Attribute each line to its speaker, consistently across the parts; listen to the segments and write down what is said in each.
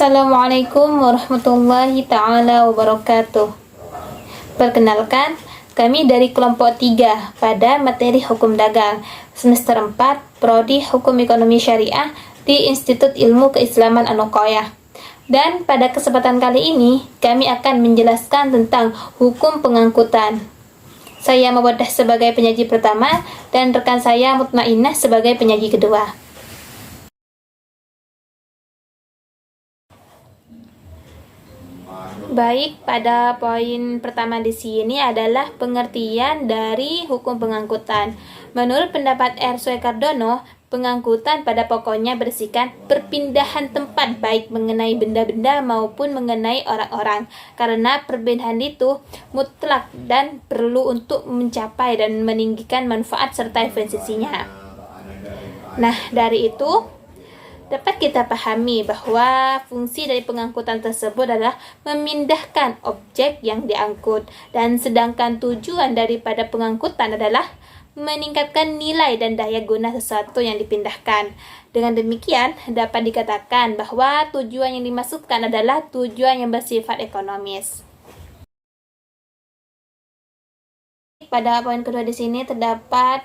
Speaker 1: Assalamualaikum warahmatullahi ta'ala wabarakatuh. Perkenalkan, kami dari kelompok 3 pada materi Hukum Dagang semester 4 Prodi Hukum Ekonomi Syariah di Institut Ilmu Keislaman An-Nuqayah. Dan pada kesempatan kali ini, kami akan menjelaskan tentang hukum pengangkutan. Saya Mawaddah sebagai penyaji pertama dan rekan saya Mutmainnah sebagai penyaji kedua. Baik, pada poin pertama di sini adalah pengertian dari hukum pengangkutan. Menurut pendapat R. Soekardono, pengangkutan pada pokoknya berisikan perpindahan tempat baik mengenai benda-benda maupun mengenai orang-orang. Karena perbedaan itu mutlak dan perlu untuk mencapai dan meninggikan manfaat serta efisiensinya. Nah, dari itu dapat kita pahami bahwa fungsi dari pengangkutan tersebut adalah memindahkan objek yang diangkut, dan sedangkan tujuan daripada pengangkutan adalah meningkatkan nilai dan daya guna sesuatu yang dipindahkan. Dengan demikian, dapat dikatakan bahwa tujuan yang dimaksudkan adalah tujuan yang bersifat ekonomis. Pada poin kedua di sini terdapat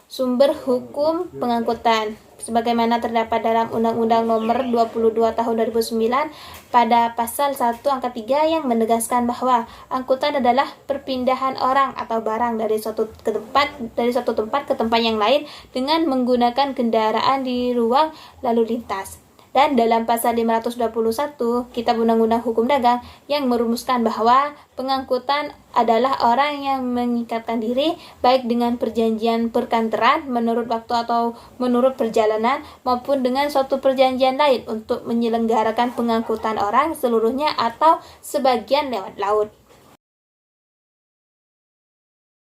Speaker 1: sumber hukum pengangkutan sebagaimana terdapat dalam Undang-Undang Nomor 22 Tahun 2009 pada pasal 1 angka 3 yang menegaskan bahwa angkutan adalah perpindahan orang atau barang dari suatu tempat ke tempat yang lain dengan menggunakan kendaraan di ruang lalu lintas. Dan dalam pasal 521 Kitab Undang-Undang Hukum Dagang yang merumuskan bahwa pengangkutan adalah orang yang mengikatkan diri baik dengan perjanjian perkantoran menurut waktu atau menurut perjalanan maupun dengan suatu perjanjian lain untuk menyelenggarakan pengangkutan orang seluruhnya atau sebagian lewat laut.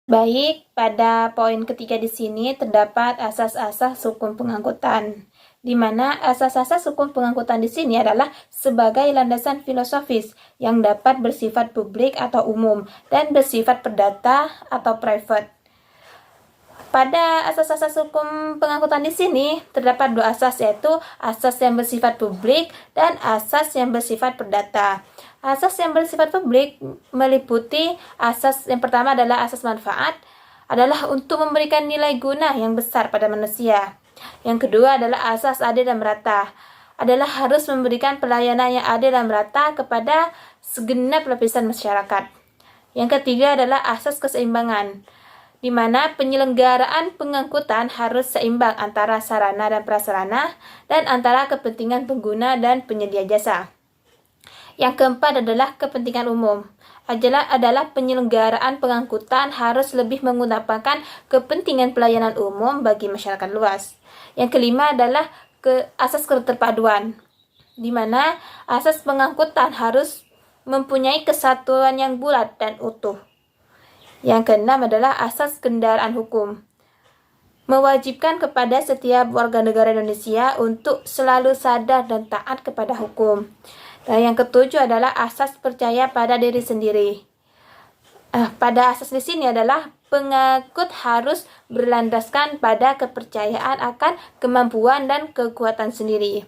Speaker 1: Baik, pada poin ketiga di sini terdapat asas-asas hukum pengangkutan, di mana asas-asas hukum pengangkutan di sini adalah sebagai landasan filosofis yang dapat bersifat publik atau umum dan bersifat perdata atau private. Pada asas-asas hukum pengangkutan di sini terdapat dua asas, yaitu asas yang bersifat publik dan asas yang bersifat perdata. Asas yang bersifat publik meliputi asas yang pertama adalah asas manfaat, adalah untuk memberikan nilai guna yang besar pada manusia. Yang kedua adalah asas adil dan merata, adalah harus memberikan pelayanan yang adil dan merata kepada segenap lapisan masyarakat. Yang ketiga adalah asas keseimbangan, di mana penyelenggaraan pengangkutan harus seimbang antara sarana dan prasarana dan antara kepentingan pengguna dan penyedia jasa. Yang keempat adalah kepentingan umum, adalah penyelenggaraan pengangkutan harus lebih mengutamakan kepentingan pelayanan umum bagi masyarakat luas. Yang kelima adalah asas keterpaduan, di mana asas pengangkutan harus mempunyai kesatuan yang bulat dan utuh. Yang keenam adalah asas kendaraan hukum, mewajibkan kepada setiap warga negara Indonesia untuk selalu sadar dan taat kepada hukum. Dan yang ketujuh adalah asas percaya pada diri sendiri. Pada asas di sini adalah pengangkut harus berlandaskan pada kepercayaan akan kemampuan dan kekuatan sendiri.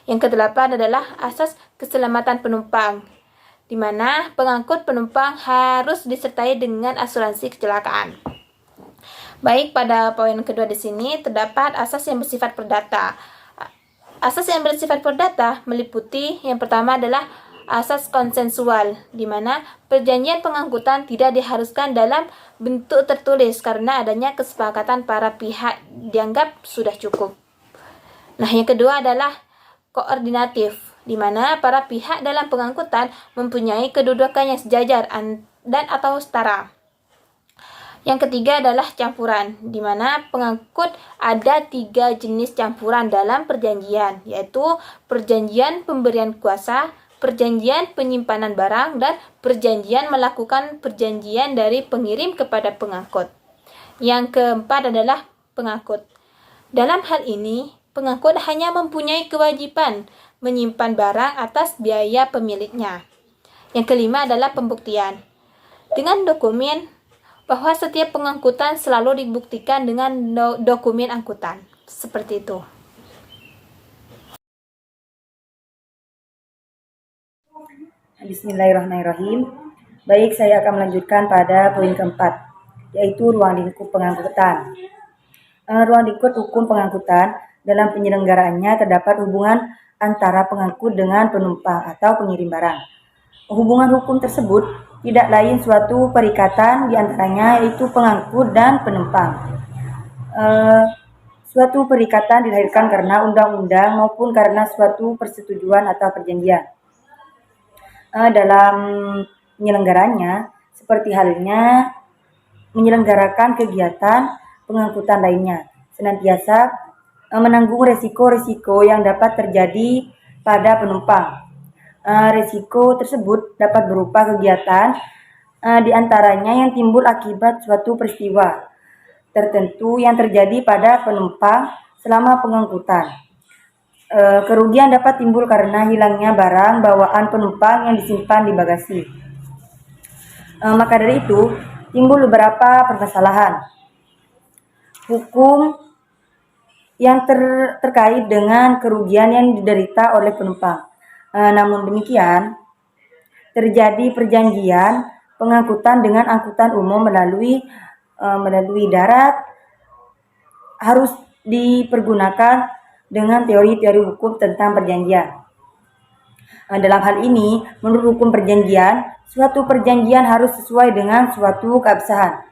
Speaker 1: Yang kedelapan adalah asas keselamatan penumpang, di mana pengangkut penumpang harus disertai dengan asuransi kecelakaan. Baik, pada poin kedua di sini terdapat asas yang bersifat perdata. Asas yang bersifat perdata meliputi yang pertama adalah asas konsensual, di mana perjanjian pengangkutan tidak diharuskan dalam bentuk tertulis karena adanya kesepakatan para pihak dianggap sudah cukup. Nah, yang kedua adalah koordinatif, di mana para pihak dalam pengangkutan mempunyai kedudukan yang sejajar dan atau setara. Yang ketiga adalah campuran, di mana pengangkut ada 3 jenis campuran dalam perjanjian, yaitu perjanjian pemberian kuasa, perjanjian penyimpanan barang, dan perjanjian melakukan perjanjian dari pengirim kepada pengangkut. Yang keempat adalah pengangkut. Dalam hal ini, pengangkut hanya mempunyai kewajiban menyimpan barang atas biaya pemiliknya. Yang kelima adalah pembuktian, dengan dokumen bahwa setiap pengangkutan selalu dibuktikan dengan dokumen angkutan. Seperti itu.
Speaker 2: Bismillahirrahmanirrahim. Baik, saya akan melanjutkan pada poin keempat, yaitu ruang lingkup pengangkutan. Ruang lingkup hukum pengangkutan dalam penyelenggaraannya terdapat hubungan antara pengangkut dengan penumpang atau pengirim barang. Hubungan hukum tersebut tidak lain suatu perikatan diantaranya yaitu pengangkut dan penumpang. Suatu perikatan dilahirkan karena undang-undang maupun karena suatu persetujuan atau perjanjian. Dalam penyelenggaranya, seperti halnya menyelenggarakan kegiatan pengangkutan lainnya, senantiasa menanggung resiko-resiko yang dapat terjadi pada penumpang. Resiko tersebut dapat berupa kegiatan diantaranya yang timbul akibat suatu peristiwa tertentu yang terjadi pada penumpang selama pengangkutan. Kerugian dapat timbul karena hilangnya barang bawaan penumpang yang disimpan di bagasi. Maka dari itu, timbul beberapa permasalahan hukum yang terkait dengan kerugian yang diderita oleh penumpang. Namun demikian, terjadi perjanjian pengangkutan dengan angkutan umum melalui darat harus dipergunakan dengan teori-teori hukum tentang perjanjian. Dalam hal ini, menurut hukum perjanjian, suatu perjanjian harus sesuai dengan suatu keabsahan.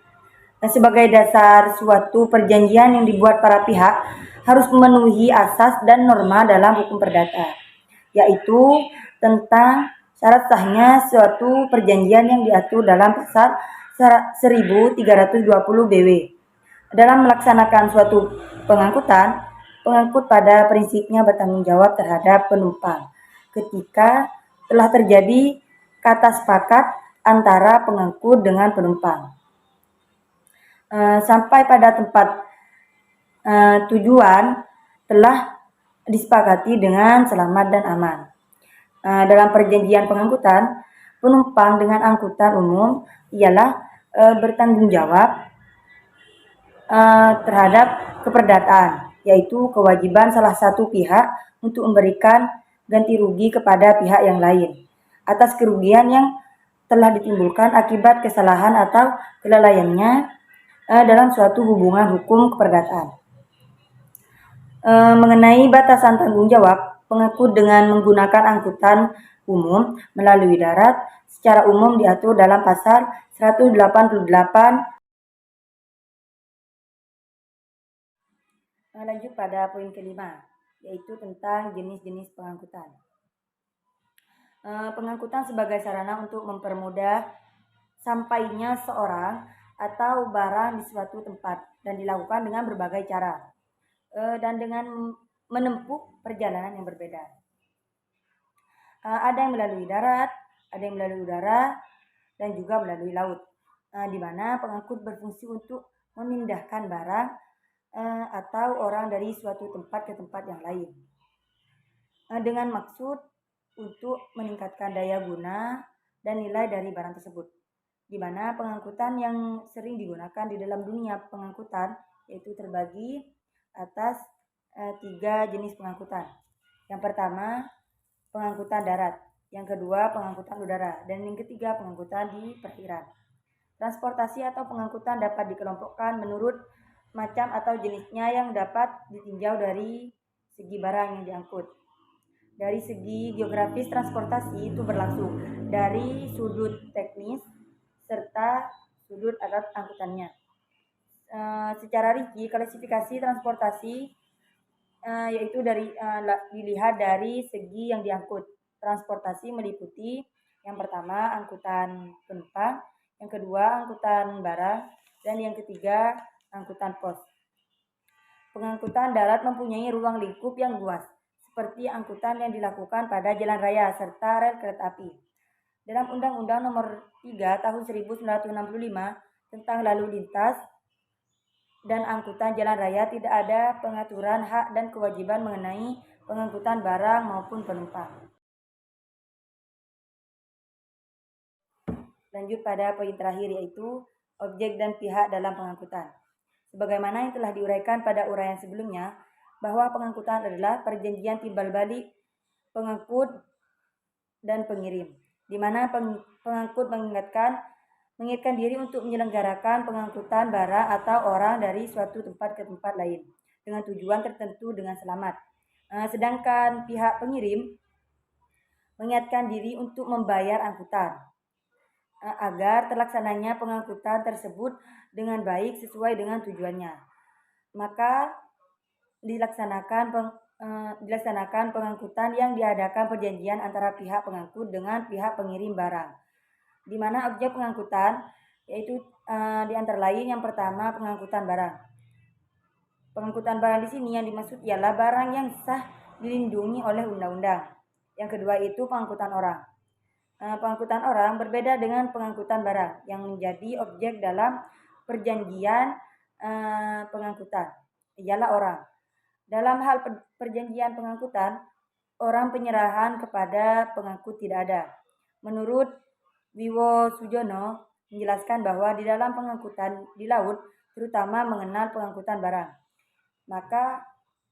Speaker 2: Sebagai dasar suatu perjanjian yang dibuat para pihak harus memenuhi asas dan norma dalam hukum perdata, yaitu tentang syarat sahnya suatu perjanjian yang diatur dalam pasal 1320 BW. Dalam melaksanakan suatu pengangkutan, pengangkut pada prinsipnya bertanggung jawab terhadap penumpang ketika telah terjadi kata sepakat antara pengangkut dengan penumpang. Sampai pada tempat tujuan telah disepakati dengan selamat dan aman. Dalam perjanjian pengangkutan, penumpang dengan angkutan umum ialah bertanggung jawab terhadap keperdataan, yaitu kewajiban salah satu pihak untuk memberikan ganti rugi kepada pihak yang lain atas kerugian yang telah ditimbulkan akibat kesalahan atau kelalaiannya dalam suatu hubungan hukum keperdataan. Mengenai batasan tanggung jawab pengangkut dengan menggunakan angkutan umum melalui darat secara umum diatur dalam pasal 188. Lanjut pada poin kelima, yaitu tentang jenis-jenis pengangkutan. Pengangkutan sebagai sarana untuk mempermudah sampainya seorang atau barang di suatu tempat dan dilakukan dengan berbagai cara dan dengan menempuh perjalanan yang berbeda. Ada yang melalui darat, ada yang melalui udara, dan juga melalui laut, di mana pengangkut berfungsi untuk memindahkan barang atau orang dari suatu tempat ke tempat yang lain dengan maksud untuk meningkatkan daya guna dan nilai dari barang tersebut, di mana pengangkutan yang sering digunakan di dalam dunia pengangkutan yaitu terbagi atas 3 jenis pengangkutan. Yang pertama, pengangkutan darat, yang kedua pengangkutan udara, dan yang ketiga pengangkutan di perairan. Transportasi atau pengangkutan dapat dikelompokkan menurut macam atau jenisnya yang dapat ditinjau dari segi barang yang diangkut. Dari segi geografis, transportasi itu berlangsung dari sudut teknis serta sudut alat angkutannya. Secara rinci, klasifikasi transportasi yaitu dilihat dari segi yang diangkut. Transportasi meliputi yang pertama angkutan penumpang, yang kedua angkutan barang, dan yang ketiga angkutan pos. Pengangkutan darat mempunyai ruang lingkup yang luas, seperti angkutan yang dilakukan pada jalan raya serta rel kereta api. Dalam Undang-Undang Nomor 3 Tahun 1965 tentang lalu lintas dan angkutan jalan raya tidak ada pengaturan hak dan kewajiban mengenai pengangkutan barang maupun penumpang. Lanjut pada poin terakhir, yaitu objek dan pihak dalam pengangkutan. Sebagaimana yang telah diuraikan pada uraian sebelumnya, bahwa pengangkutan adalah perjanjian timbal balik pengangkut dan pengirim. di mana pengangkut mengingatkan diri untuk menyelenggarakan pengangkutan barang atau orang dari suatu tempat ke tempat lain dengan tujuan tertentu dengan selamat. Sedangkan pihak pengirim mengingatkan diri untuk membayar angkutan agar terlaksananya pengangkutan tersebut dengan baik sesuai dengan tujuannya. Maka dilaksanakan pengangkutan yang diadakan perjanjian antara pihak pengangkut dengan pihak pengirim barang, di mana objek pengangkutan yaitu di antara lain yang pertama pengangkutan barang. Pengangkutan barang di sini yang dimaksud ialah barang yang sah dilindungi oleh undang-undang. Yang kedua itu pengangkutan orang. Pengangkutan orang berbeda dengan pengangkutan barang yang menjadi objek dalam perjanjian pengangkutan, ialah orang. Dalam hal perjanjian pengangkutan, orang penyerahan kepada pengangkut tidak ada. Menurut Wiwo Sujono menjelaskan bahwa di dalam pengangkutan di laut, terutama mengenal pengangkutan barang, maka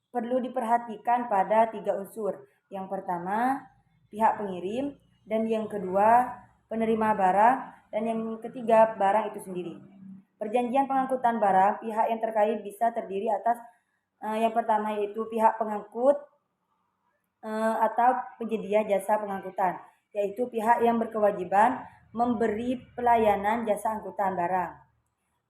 Speaker 2: perlu diperhatikan pada 3 unsur. Yang pertama, pihak pengirim, dan yang kedua, penerima barang, dan yang ketiga, barang itu sendiri. Perjanjian pengangkutan barang, pihak yang terkait bisa terdiri atas yang pertama yaitu pihak pengangkut atau penyedia jasa pengangkutan, yaitu pihak yang berkewajiban memberi pelayanan jasa angkutan barang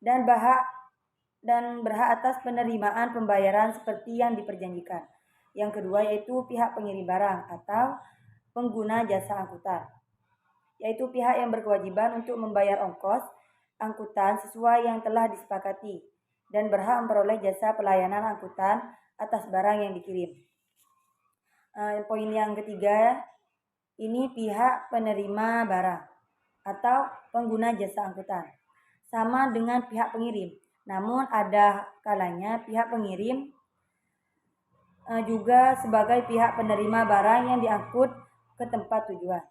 Speaker 2: dan berhak atas penerimaan pembayaran seperti yang diperjanjikan. Yang kedua yaitu pihak pengirim barang atau pengguna jasa angkutan, yaitu pihak yang berkewajiban untuk membayar ongkos angkutan sesuai yang telah disepakati dan berhak memperoleh jasa pelayanan angkutan atas barang yang dikirim. Poin yang ketiga, ini pihak penerima barang atau pengguna jasa angkutan. Sama dengan pihak pengirim, namun ada kalanya pihak pengirim juga sebagai pihak penerima barang yang diangkut ke tempat tujuan.